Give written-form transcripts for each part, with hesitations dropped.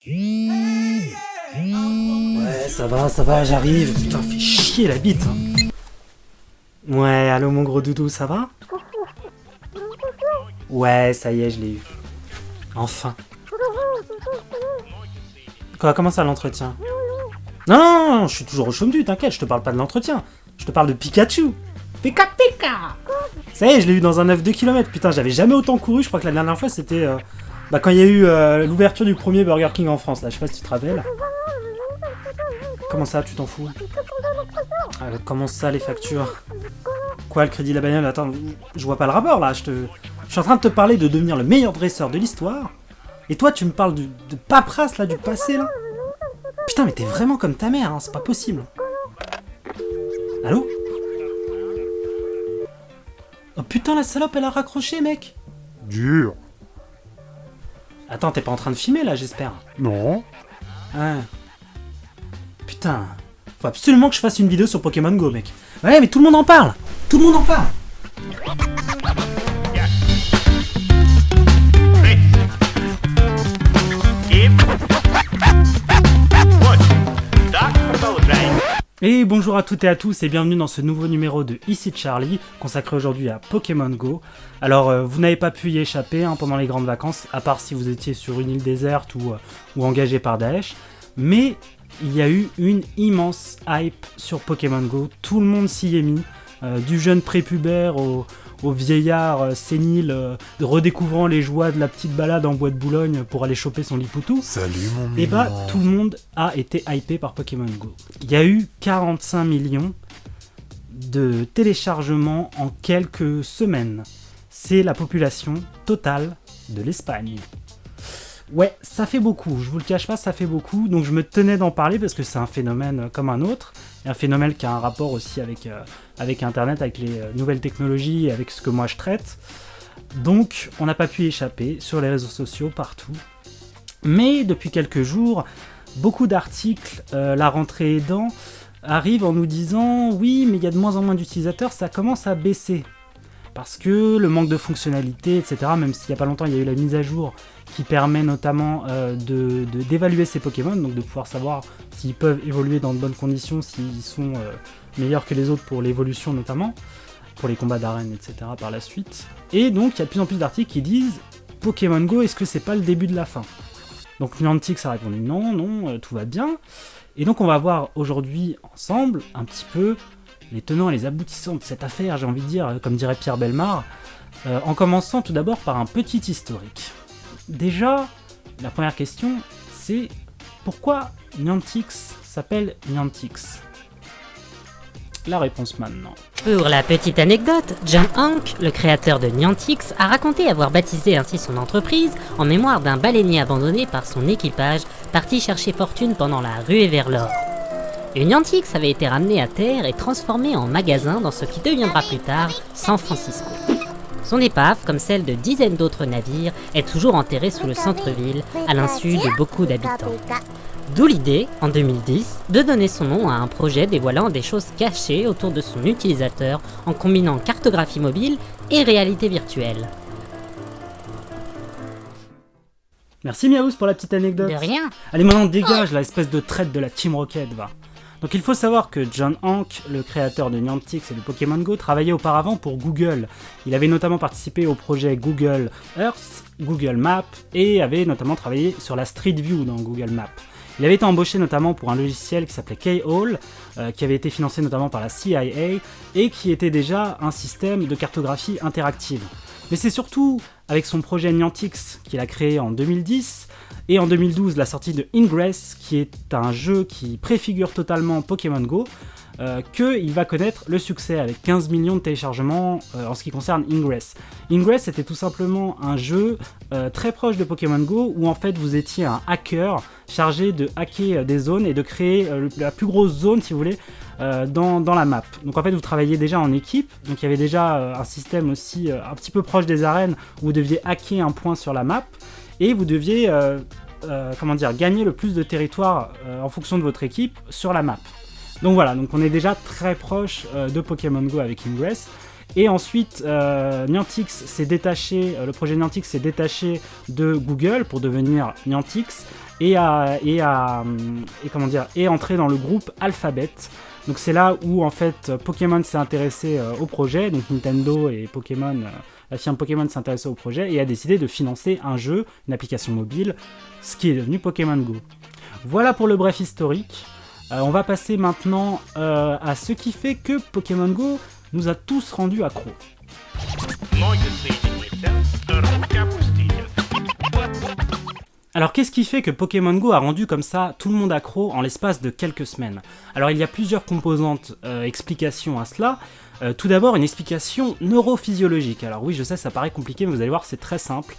Ouais, ça va, j'arrive. Putain, fais chier la bite. Hein. Ouais, allô mon gros doudou, ça va? Ouais, ça y est, je l'ai eu. Enfin. Quoi, comment ça l'entretien? Non, je suis toujours au chaume du, t'inquiète, je te parle pas de l'entretien. Je te parle de Pikachu. Pika Pika. Ça y est, je l'ai eu dans un 9 2 km. Putain, j'avais jamais autant couru, je crois que la dernière fois c'était quand il y a eu l'ouverture du premier Burger King en France, là, je sais pas si tu te rappelles. Comment ça, tu t'en fous? Comment ça, les factures? Quoi, le crédit de la bagnole? Attends, je vois pas le rapport, là, je suis en train de te parler de devenir le meilleur dresseur de l'histoire, et toi, tu me parles de paperasse, là, du passé, là? Putain, mais t'es vraiment comme ta mère, hein, c'est pas possible. Allô? Oh putain, la salope, elle a raccroché, mec. Dur. Attends, t'es pas en train de filmer, là, j'espère? Non. Ouais. Putain. Faut absolument que je fasse une vidéo sur Pokémon Go, mec. Ouais, mais tout le monde en parle. Tout le monde en parle. Et bonjour à toutes et à tous et bienvenue dans ce nouveau numéro de Ici Charlie, consacré aujourd'hui à Pokémon Go. Alors vous n'avez pas pu y échapper hein, pendant les grandes vacances, à part si vous étiez sur une île déserte ou engagé par Daesh, mais il y a eu une immense hype sur Pokémon Go, tout le monde s'y est mis, du jeune prépubère au vieillard sénile redécouvrant les joies de la petite balade en bois de Boulogne pour aller choper son Lipoutou. Salut mon mignon. Et bah tout le monde a été hypé par Pokémon Go. Il y a eu 45 millions de téléchargements en quelques semaines. C'est la population totale de l'Espagne. Ouais, ça fait beaucoup, je vous le cache pas, ça fait beaucoup, donc je me tenais d'en parler parce que c'est un phénomène comme un autre, et un phénomène qui a un rapport aussi avec Internet, avec les nouvelles technologies et avec ce que moi je traite. Donc on n'a pas pu y échapper sur les réseaux sociaux, partout. Mais depuis quelques jours, beaucoup d'articles, la rentrée aidant, arrivent en nous disant « Oui, mais il y a de moins en moins d'utilisateurs, ça commence à baisser ». Parce que le manque de fonctionnalités, etc., même s'il n'y a pas longtemps, il y a eu la mise à jour qui permet notamment d'évaluer ces Pokémon, donc de pouvoir savoir s'ils peuvent évoluer dans de bonnes conditions, s'ils sont meilleurs que les autres pour l'évolution notamment, pour les combats d'arène, etc. par la suite. Et donc il y a de plus en plus d'articles qui disent « Pokémon Go, est-ce que c'est pas le début de la fin ?» Donc Niantic a répondu « Non, tout va bien ». Et donc on va voir aujourd'hui ensemble un petit peu les tenants et les aboutissants de cette affaire, j'ai envie de dire, comme dirait Pierre Bellemare, en commençant tout d'abord par un petit historique. Déjà, la première question, c'est pourquoi Niantic s'appelle Niantic ? La réponse maintenant. Pour la petite anecdote, John Hank, le créateur de Niantic, a raconté avoir baptisé ainsi son entreprise en mémoire d'un baleinier abandonné par son équipage parti chercher fortune pendant la ruée vers l'or. Le Niantic avait été ramené à terre et transformé en magasin dans ce qui deviendra plus tard San Francisco. Son épave, comme celle de dizaines d'autres navires, est toujours enterrée sous le centre-ville, à l'insu de beaucoup d'habitants. D'où l'idée, en 2010, de donner son nom à un projet dévoilant des choses cachées autour de son utilisateur en combinant cartographie mobile et réalité virtuelle. Merci Miaous pour la petite anecdote. De rien. Allez maintenant dégage la espèce de traite de la Team Rocket, va. Donc il faut savoir que John Hank, le créateur de Niantic et de Pokémon Go, travaillait auparavant pour Google. Il avait notamment participé au projet Google Earth, Google Maps, et avait notamment travaillé sur la Street View dans Google Maps. Il avait été embauché notamment pour un logiciel qui s'appelait K-Hole, qui avait été financé notamment par la CIA, et qui était déjà un système de cartographie interactive. Mais c'est surtout avec son projet Niantic qu'il a créé en 2010, et en 2012 la sortie de Ingress, qui est un jeu qui préfigure totalement Pokémon Go, qu'il va connaître le succès avec 15 millions de téléchargements en ce qui concerne Ingress. Ingress était tout simplement un jeu très proche de Pokémon Go où en fait vous étiez un hacker chargé de hacker des zones et de créer la plus grosse zone si vous voulez dans la map. Donc en fait vous travailliez déjà en équipe, donc il y avait déjà un système aussi un petit peu proche des arènes où vous deviez hacker un point sur la map et vous deviez gagner le plus de territoire en fonction de votre équipe sur la map. Donc voilà, donc on est déjà très proche de Pokémon Go avec Ingress. Et ensuite, Niantic s'est détaché, le projet Niantic s'est détaché de Google pour devenir Niantic. et entrer dans le groupe Alphabet. Donc c'est là où en fait Pokémon s'est intéressé au projet, donc Nintendo et Pokémon, la firme Pokémon s'est intéressée au projet et a décidé de financer un jeu, une application mobile, ce qui est devenu Pokémon Go. Voilà pour le bref historique. On va passer maintenant à ce qui fait que Pokémon Go nous a tous rendus accros. Alors qu'est-ce qui fait que Pokémon Go a rendu comme ça tout le monde accro en l'espace de quelques semaines? Alors il y a plusieurs composantes, explications à cela. Tout d'abord une explication neurophysiologique. Alors oui je sais ça paraît compliqué mais vous allez voir c'est très simple.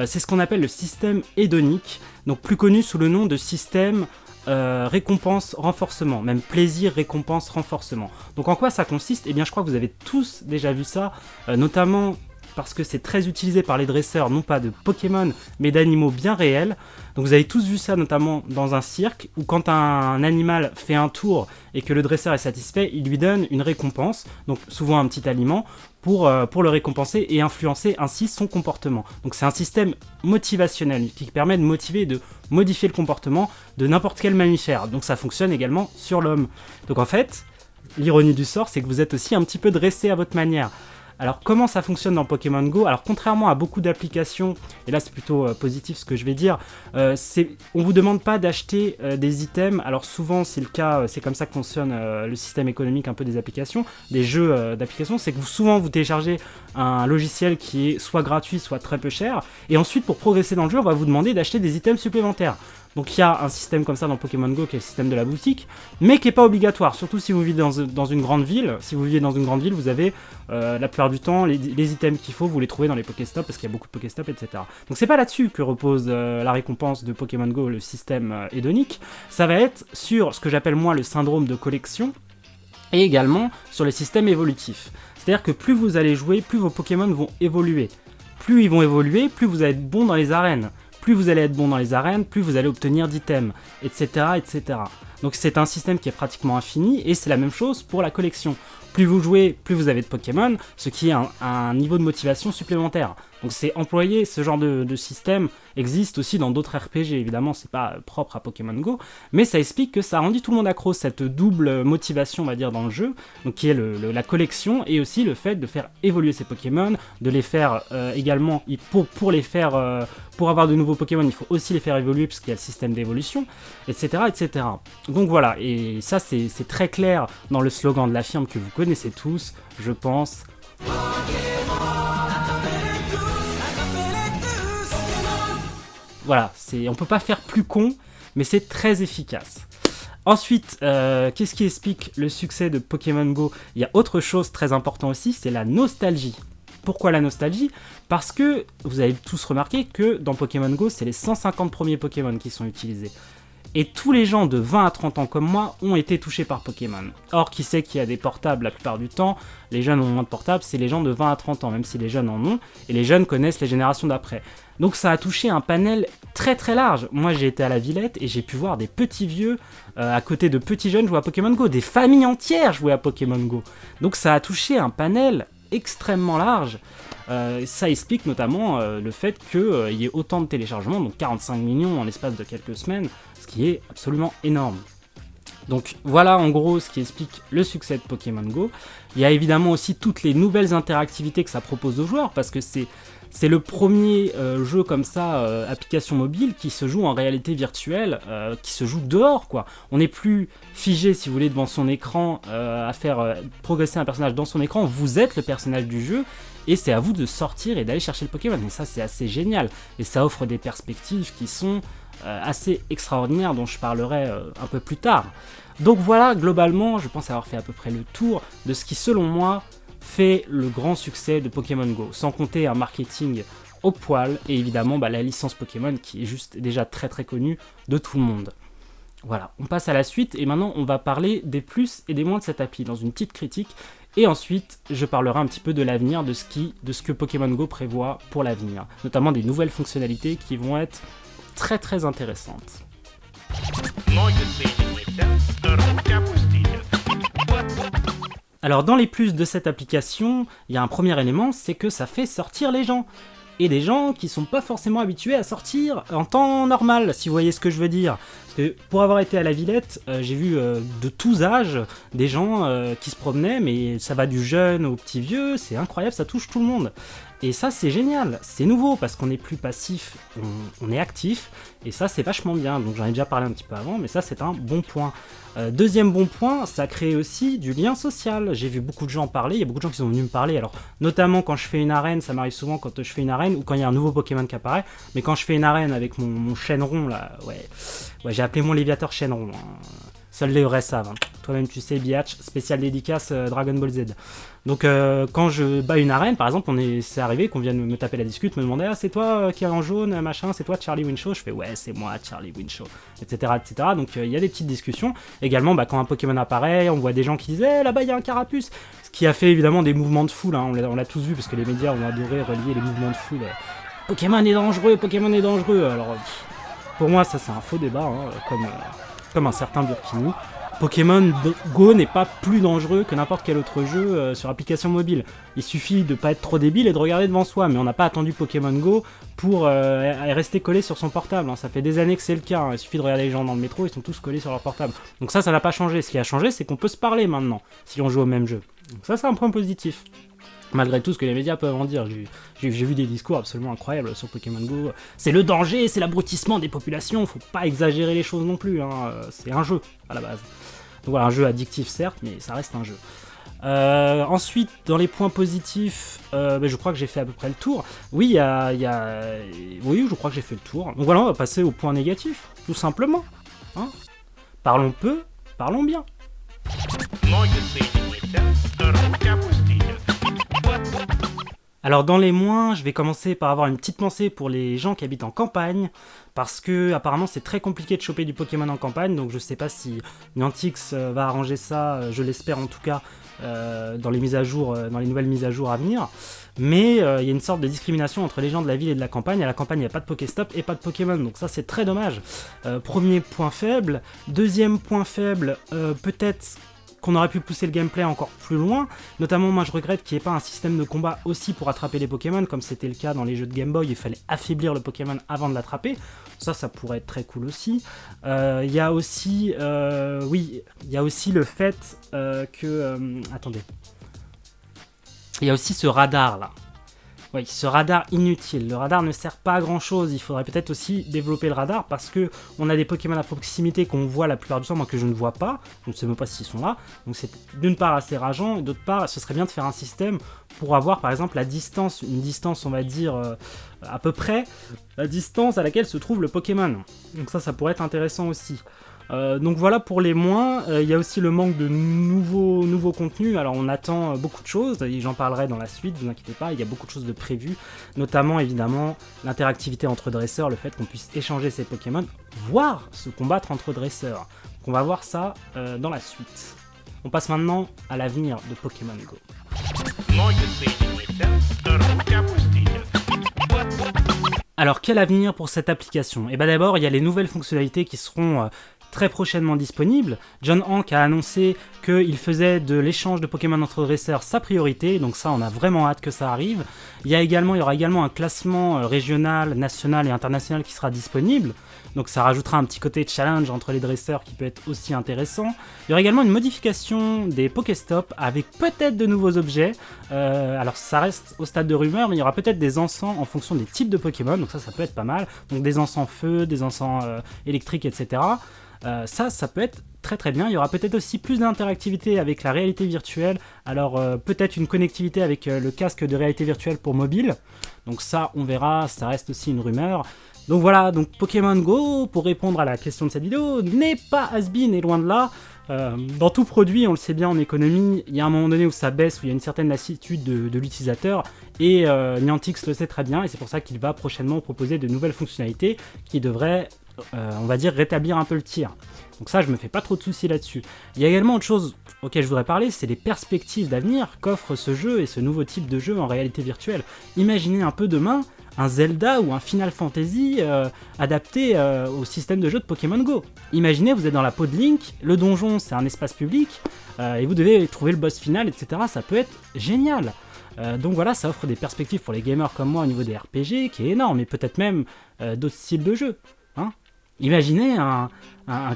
C'est ce qu'on appelle le système hédonique, donc plus connu sous le nom de système récompense-renforcement, même plaisir-récompense-renforcement. Donc en quoi ça consiste? Eh bien je crois que vous avez tous déjà vu ça, notamment parce que c'est très utilisé par les dresseurs, non pas de Pokémon, mais d'animaux bien réels. Donc vous avez tous vu ça notamment dans un cirque, où quand un animal fait un tour et que le dresseur est satisfait, il lui donne une récompense, donc souvent un petit aliment, pour le récompenser et influencer ainsi son comportement. Donc c'est un système motivationnel qui permet de motiver et de modifier le comportement de n'importe quel mammifère. Donc ça fonctionne également sur l'homme. Donc en fait, l'ironie du sort, c'est que vous êtes aussi un petit peu dressé à votre manière. Alors comment ça fonctionne dans Pokémon Go? Alors contrairement à beaucoup d'applications, et là c'est plutôt positif ce que je vais dire, on vous demande pas d'acheter des items. Alors souvent c'est le cas, c'est comme ça que fonctionne le système économique un peu des applications, des jeux d'applications, c'est que souvent vous téléchargez un logiciel qui est soit gratuit soit très peu cher, et ensuite pour progresser dans le jeu on va vous demander d'acheter des items supplémentaires. Donc il y a un système comme ça dans Pokémon Go qui est le système de la boutique, mais qui n'est pas obligatoire, surtout si vous vivez dans une grande ville. Si vous vivez dans une grande ville, vous avez la plupart du temps les items qu'il faut, vous les trouvez dans les Pokéstops parce qu'il y a beaucoup de Pokéstops, etc. Donc c'est pas là-dessus que repose la récompense de Pokémon Go, le système hédonique. Ça va être sur ce que j'appelle moi le syndrome de collection, et également sur le système évolutif. C'est-à-dire que plus vous allez jouer, plus vos Pokémon vont évoluer. Plus ils vont évoluer, plus vous allez être bon dans les arènes. Plus vous allez être bon dans les arènes, plus vous allez obtenir d'items, etc., etc. Donc c'est un système qui est pratiquement infini, et c'est la même chose pour la collection. Plus vous jouez, plus vous avez de Pokémon, ce qui est un niveau de motivation supplémentaire. Donc c'est employé, ce genre de système existe aussi dans d'autres RPG, évidemment c'est pas propre à Pokémon Go, mais ça explique que ça a rendu tout le monde accro, cette double motivation on va dire dans le jeu, donc qui est la collection et aussi le fait de faire évoluer ces Pokémon, de les faire également, pour avoir de nouveaux Pokémon il faut aussi les faire évoluer puisqu'il y a le système d'évolution, etc., etc. Donc voilà, et ça c'est très clair dans le slogan de la firme que vous connaissez tous, je pense. Voilà, on peut pas faire plus con, mais c'est très efficace. Ensuite, qu'est-ce qui explique le succès de Pokémon Go? Il y a autre chose très important aussi, c'est la nostalgie. Pourquoi la nostalgie? Parce que vous avez tous remarqué que dans Pokémon Go, c'est les 150 premiers Pokémon qui sont utilisés. Et tous les gens de 20 à 30 ans comme moi ont été touchés par Pokémon. Or, qui sait qu'il y a des portables la plupart du temps? Les jeunes ont moins de portables, c'est les gens de 20 à 30 ans, même si les jeunes en ont, et les jeunes connaissent les générations d'après. Donc ça a touché un panel très très large. Moi j'ai été à la Villette et j'ai pu voir des petits vieux à côté de petits jeunes jouer à Pokémon Go, des familles entières jouer à Pokémon Go. Donc ça a touché un panel extrêmement large. Ça explique notamment le fait qu'il y ait autant de téléchargements, donc 45 millions en l'espace de quelques semaines, ce qui est absolument énorme. Donc voilà en gros ce qui explique le succès de Pokémon Go. Il y a évidemment aussi toutes les nouvelles interactivités que ça propose aux joueurs, parce que c'est le premier jeu comme ça, application mobile, qui se joue en réalité virtuelle, qui se joue dehors quoi. On n'est plus figé si vous voulez devant son écran à faire progresser un personnage dans son écran, vous êtes le personnage du jeu, et c'est à vous de sortir et d'aller chercher le Pokémon, et ça c'est assez génial, et ça offre des perspectives qui sont assez extraordinaires dont je parlerai un peu plus tard. Donc voilà, globalement, je pense avoir fait à peu près le tour de ce qui selon moi fait le grand succès de Pokémon Go, sans compter un marketing au poil, et évidemment la licence Pokémon qui est juste déjà très très connue de tout le monde. Voilà, on passe à la suite, et maintenant on va parler des plus et des moins de cette appli, dans une petite critique, et ensuite je parlerai un petit peu de l'avenir, de ce que Pokémon Go prévoit pour l'avenir, notamment des nouvelles fonctionnalités qui vont être très très intéressantes. Alors dans les plus de cette application, il y a un premier élément, c'est que ça fait sortir les gens. et des gens qui sont pas forcément habitués à sortir en temps normal, si vous voyez ce que je veux dire. Parce que pour avoir été à la Villette, j'ai vu de tous âges des gens qui se promenaient, mais ça va du jeune au petit vieux, c'est incroyable, ça touche tout le monde. Et ça c'est génial, c'est nouveau parce qu'on est plus passif, on est actif, et ça c'est vachement bien, donc j'en ai déjà parlé un petit peu avant, mais ça c'est un bon point. Deuxième bon point, ça crée aussi du lien social, j'ai vu beaucoup de gens parler, il y a beaucoup de gens qui sont venus me parler, alors notamment quand je fais une arène, ça m'arrive souvent quand je fais une arène, ou quand il y a un nouveau Pokémon qui apparaît, mais quand je fais une arène avec mon Shenron là, ouais j'ai appelé mon Léviator Shenron, hein. Seuls les vrais savent, hein. Toi-même tu sais, Biatch, spécial dédicace Dragon Ball Z. Donc quand je bats une arène, par exemple, c'est arrivé qu'on vienne me taper la discute, me demander « Ah, c'est toi qui est en jaune, machin, c'est toi Charlie Winshaw ?» Je fais « Ouais, c'est moi Charlie Winshaw », etc. etc. Donc il y a des petites discussions. Également, quand un Pokémon apparaît, on voit des gens qui disent « là-bas, il y a un Carapuce !» Ce qui a fait évidemment des mouvements de foule, hein. On l'a tous vu, parce que les médias ont adoré relier les mouvements de foule. Pokémon est dangereux, Pokémon est dangereux !» Alors, pour moi, ça c'est un faux débat, hein, comme un certain Burkini. Pokémon Go n'est pas plus dangereux que n'importe quel autre jeu sur application mobile. Il suffit de pas être trop débile et de regarder devant soi, mais on n'a pas attendu Pokémon Go pour rester collé sur son portable, hein. Ça fait des années que c'est le cas, hein. Il suffit de regarder les gens dans le métro, ils sont tous collés sur leur portable. Donc ça n'a pas changé. Ce qui a changé, c'est qu'on peut se parler maintenant, si on joue au même jeu. Donc ça c'est un point positif. Malgré tout ce que les médias peuvent en dire, j'ai vu des discours absolument incroyables sur Pokémon Go. C'est le danger, c'est l'abrutissement des populations, faut pas exagérer les choses non plus, hein. C'est un jeu à la base. Donc voilà, un jeu addictif certes, mais ça reste un jeu. Ensuite, dans les points positifs, je crois que j'ai fait à peu près le tour. Oui, oui, je crois que j'ai fait le tour. Donc voilà, on va passer au point négatif, tout simplement. Hein, parlons peu, parlons bien. Alors dans les moins, je vais commencer par avoir une petite pensée pour les gens qui habitent en campagne, parce que apparemment c'est très compliqué de choper du Pokémon en campagne, donc je sais pas si Niantic va arranger ça, je l'espère en tout cas, dans les mises à jour, dans les nouvelles mises à jour à venir. Mais il y a une sorte de discrimination entre les gens de la ville et de la campagne. À la campagne, il n'y a pas de Pokéstop et pas de Pokémon, donc ça c'est très dommage. Premier point faible. Deuxième point faible, peut-être qu'on aurait pu pousser le gameplay encore plus loin. Notamment, moi je regrette qu'il n'y ait pas un système de combat aussi pour attraper les Pokémon, comme c'était le cas dans les jeux de Game Boy, il fallait affaiblir le Pokémon avant de l'attraper. Ça pourrait être très cool aussi. Il y a aussi, il y a aussi le fait que... attendez. Il y a aussi ce radar là. Oui, ce radar inutile. Le radar ne sert pas à grand chose. Il faudrait peut-être aussi développer le radar parce que on a des Pokémon à proximité qu'on voit la plupart du temps, moi que je ne vois pas. Je ne sais même pas s'ils sont là. Donc c'est d'une part assez rageant et d'autre part, ce serait bien de faire un système pour avoir par exemple la distance, une distance on va dire à peu près la distance à laquelle se trouve le Pokémon. Donc ça pourrait être intéressant aussi. Donc voilà pour les moins. Il y a aussi le manque de nouveaux contenus. Alors on attend beaucoup de choses, et j'en parlerai dans la suite, vous inquiétez pas, il y a beaucoup de choses de prévues, notamment évidemment l'interactivité entre dresseurs, le fait qu'on puisse échanger ses Pokémon, voire se combattre entre dresseurs. Donc on va voir ça dans la suite. On passe maintenant à l'avenir de Pokémon Go. Alors quel avenir pour cette application ? Et d'abord il y a les nouvelles fonctionnalités qui seront très prochainement disponible. John Hank a annoncé qu'il faisait de l'échange de Pokémon entre dresseurs sa priorité, donc ça on a vraiment hâte que ça arrive. Il y aura également un classement régional, national et international qui sera disponible, donc ça rajoutera un petit côté challenge entre les dresseurs qui peut être aussi intéressant. Il y aura également une modification des Pokéstop avec peut-être de nouveaux objets, alors ça reste au stade de rumeur, mais il y aura peut-être des encens en fonction des types de Pokémon, donc ça peut être pas mal, donc des encens feu, des encens électriques, etc. Ça peut être très très bien. Il y aura peut-être aussi plus d'interactivité avec la réalité virtuelle. Alors peut-être une connectivité avec le casque de réalité virtuelle pour mobile. Donc ça on verra, ça reste aussi une rumeur. Donc voilà, donc Pokémon Go, pour répondre à la question de cette vidéo, n'est pas has-been et loin de là. Dans tout produit, on le sait bien en économie, il y a un moment donné où ça baisse, où il y a une certaine lassitude de l'utilisateur, et Niantic le sait très bien, et c'est pour ça qu'il va prochainement proposer de nouvelles fonctionnalités qui devraient, on va dire, rétablir un peu le tir. Donc ça, je me fais pas trop de soucis là-dessus. Il y a également autre chose auquel je voudrais parler, c'est les perspectives d'avenir qu'offre ce jeu et ce nouveau type de jeu en réalité virtuelle. Imaginez un peu demain un Zelda ou un Final Fantasy adapté au système de jeu de Pokémon Go. Imaginez, vous êtes dans la peau de Link, le donjon c'est un espace public, et vous devez trouver le boss final, etc. Ça peut être génial. Donc voilà, ça offre des perspectives pour les gamers comme moi au niveau des RPG qui est énorme, et peut-être même d'autres styles de jeux. Hein. Imaginez un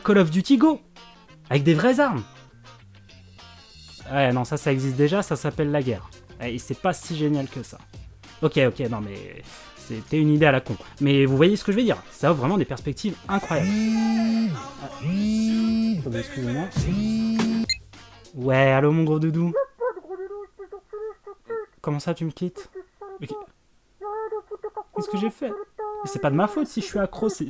Call of Duty Go, avec des vraies armes. Ouais, non, ça existe déjà, ça s'appelle la guerre. Et c'est pas si génial que ça. Ok, non mais c'était une idée à la con. Mais vous voyez ce que je veux dire, ça offre vraiment des perspectives incroyables. Attendez, excusez-moi. Ouais, allô mon gros doudou. Comment ça tu me quittes? Qu'est-ce que j'ai fait? C'est pas de ma faute si je suis accro, c'est...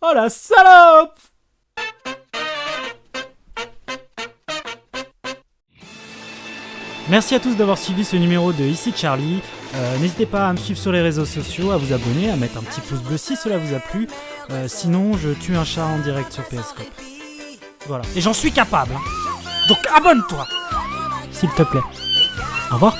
Oh la salope! Merci à tous d'avoir suivi ce numéro de Ici Charlie. N'hésitez pas à me suivre sur les réseaux sociaux, à vous abonner, à mettre un petit pouce bleu si cela vous a plu. Sinon, je tue un chat en direct sur PSCOP. Voilà. Et j'en suis capable. Hein. Donc abonne-toi, s'il te plaît. Au revoir.